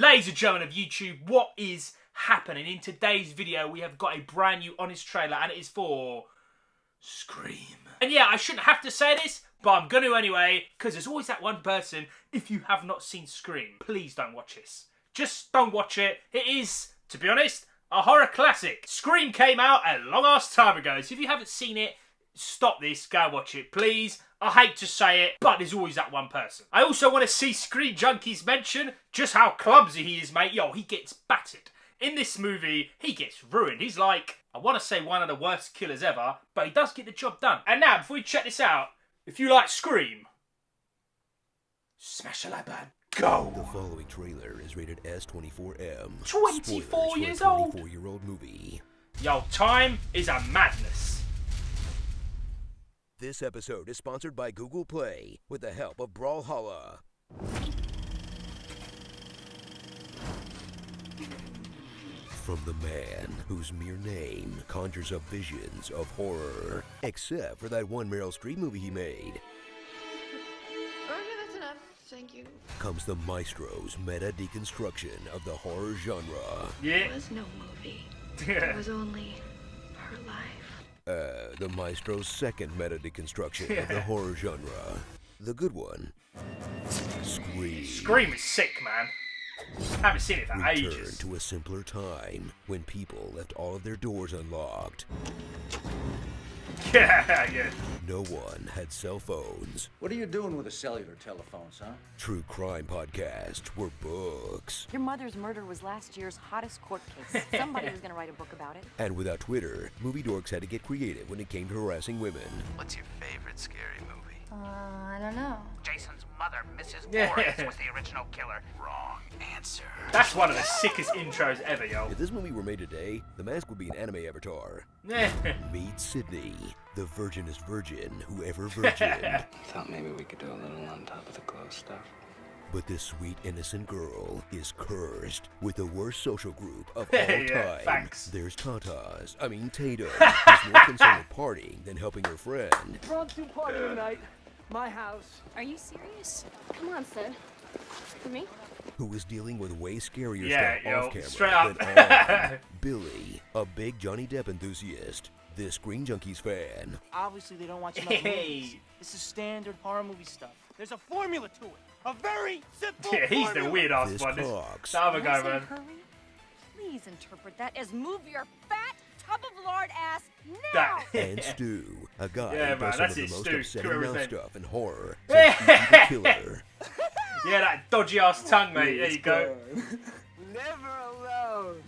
Ladies and gentlemen of YouTube, what is happening? In today's video, we have got a brand new honest trailer, and it is for Scream. And yeah, I shouldn't have to say this, but I'm going to anyway, because there's always that one person, if you have not seen Scream, please don't watch this. Just don't watch it. It is, to be honest, a horror classic. Scream came out a long-ass time ago, so if you haven't seen it, stop this, go watch it, please. I hate to say it, but there's always that one person. I also want to see Screen Junkies mention just how clumsy he is, mate. Yo, he gets battered. In this movie, he gets ruined. He's like, I want to say one of the worst killers ever, but he does get the job done. And now, before we check this out, if you like Scream, smash the like button. Go! The following trailer is rated S24M. 24 years old? 24-year-old movie. Yo, time is a madness. This episode is sponsored by Google Play with the help of Brawlhalla. From the man whose mere name conjures up visions of horror, except for that one Meryl Streep movie he made. Okay, that's enough. Thank you. Comes the maestro's meta deconstruction of the horror genre. Yeah. There was no movie. It was only her life. The maestro's second meta deconstruction of the horror genre. The good one. Scream. Scream is sick, man. Haven't seen it for Return ages. to a simpler time when people left all of their doors unlocked. Yeah. No one had cell phones. What are you doing with a cellular telephone, son? True crime podcasts were books. Your mother's murder was last year's hottest court case. Somebody was going to write a book about it. And without Twitter, movie dorks had to get creative when it came to harassing women. What's your favorite scary movie? I don't know. Jason's mother, Mrs. Yeah. Morris, was the original killer. Wrong answer. That's one of the sickest intros ever, yo. If this movie were made today, the mask would be an anime avatar. Meet Sydney, the virginest virgin who ever virgined. Thought maybe we could do a little on top of the clothes stuff. But this sweet, innocent girl is cursed with the worst social group of all time. Thanks. There's Tatum, who's more concerned with partying than helping her friend. Impromptu party tonight. My house. Are you serious? Come on, Sid. For me? Who is dealing with way scarier Yeah, stuff yo, off camera straight up. than on. Billy, a big Johnny Depp enthusiast. This Screen Junkies fan. Obviously, they don't watch enough movies. This is standard horror movie stuff. There's a formula to it. A very simple Yeah, he's formula. the weird ass This one. Cox. The other When guy, I say man. hurry, please interpret that as move your fat tub of lard ass now. That. And Stu, a guy Yeah, who man, does some that's of the it, most Stu. upsetting Stu mouth everything. stuff in horror. Since He's the Killer. Yeah, that dodgy ass tongue, mate. There you go. Never alone.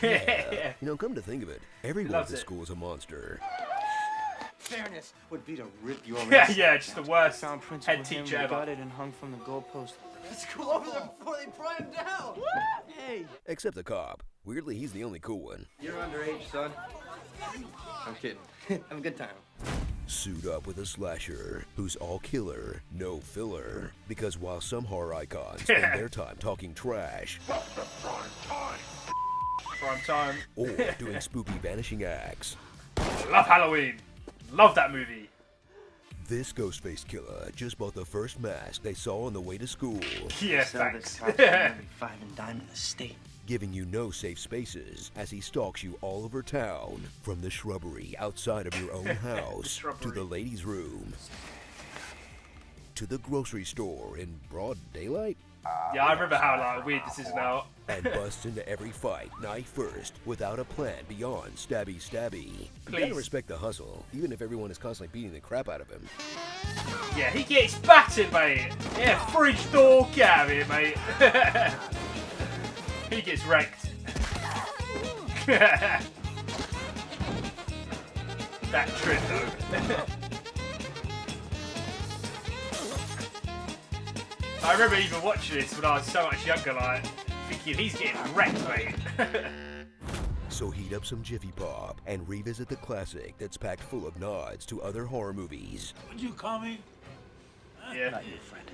Yeah. You know, come to think of it, everyone at Loves this it. school is a monster. Fairness would be to rip your Yeah, just the worst Found Principal head teacher Henry ever. gutted and hung from the goalpost. Let's go over there before they pry him down. Hey. Except the cop. Weirdly, he's the only cool one. You're underage, son. I'm kidding. Have a good time. Suit up with a slasher who's all killer, no filler. Because while some horror icons spend their time talking trash Prime time. or doing spooky vanishing acts, Love Halloween. Love that movie. this Ghostface killer just bought the first mask they saw on the way to school, Yeah, Sell this thanks. house for nearly 5 and dime in the state. giving you no safe spaces as he stalks you all over town, from the shrubbery outside of your own house to shrubbery. the ladies' room to the grocery store in broad daylight, Yeah, I remember how like weird this is now. and busts into every fight knife first without a plan beyond stabby. You Please. gotta respect the hustle, even if everyone is constantly beating the crap out of him. Yeah, he gets battered, mate. Yeah, fridge door, get out of here, mate. He gets wrecked. That trip, though. I remember even watching this when I was so much younger, like, thinking he's getting wrecked, mate. So heat up some Jiffy Pop and revisit the classic that's packed full of nods to other horror movies. What'd you call me? Yeah. Not your friend.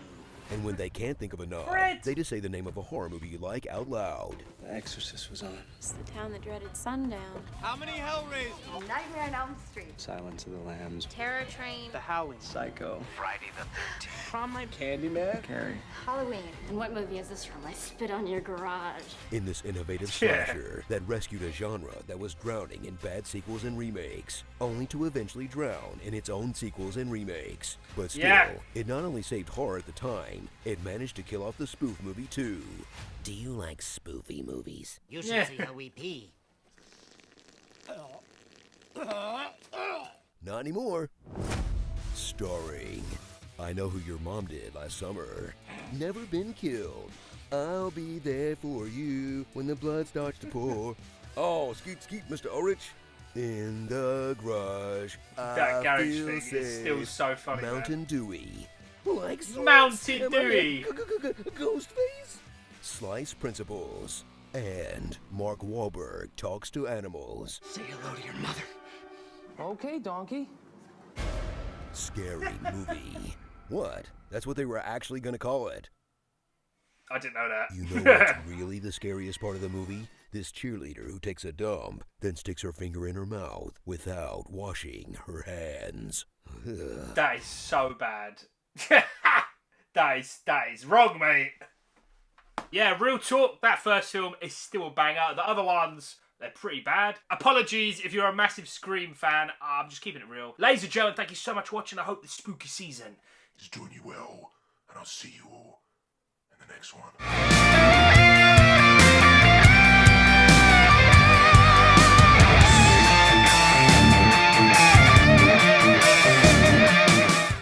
And when they can't think of a nod, Fred. they just say the name of a horror movie you like out loud. The Exorcist was on. It's the town that dreaded sundown. How many Hellraisers? Nightmare on Elm Street. Silence of the Lambs. Terror Train. The Howling. Psycho. Friday the 13th. Prom night. Candyman. Carrie. Halloween. And what movie is this from? I spit on your garage. In this innovative Yeah. slasher that rescued a genre that was drowning in bad sequels and remakes, only to eventually drown in its own sequels and remakes. But still, Yeah. it not only saved horror at the time, it managed to kill off the spoof movie too. Do you like spoofy movies? You should Yeah. see how we pee. Not anymore. Starring, I Know Who Your Mom Did Last Summer. Never Been Killed. I'll be there for you when the blood starts to pour. Oh, skeet skeet, Mr. Ulrich. In the garage, That I garage feel thing safe. is still so funny, man. Mountain Dewey. Like Slice. Mountain Am I Dewey. Ghostface. Slice Principles. And Mark Wahlberg talks to animals. Say hello to your mother. Okay, donkey. Scary movie. What? That's what they were actually going to call it. I didn't know that. You know what's really the scariest part of the movie? This cheerleader who takes a dump, then sticks her finger in her mouth without washing her hands. Ugh. That is so bad. that is wrong, mate. Yeah, real talk, that first film is still a banger. The other ones, they're pretty bad. Apologies if you're a massive Scream fan. I'm just keeping it real. Ladies and gentlemen, thank you so much for watching. I hope this spooky season is doing you well, and I'll see you all in the next one.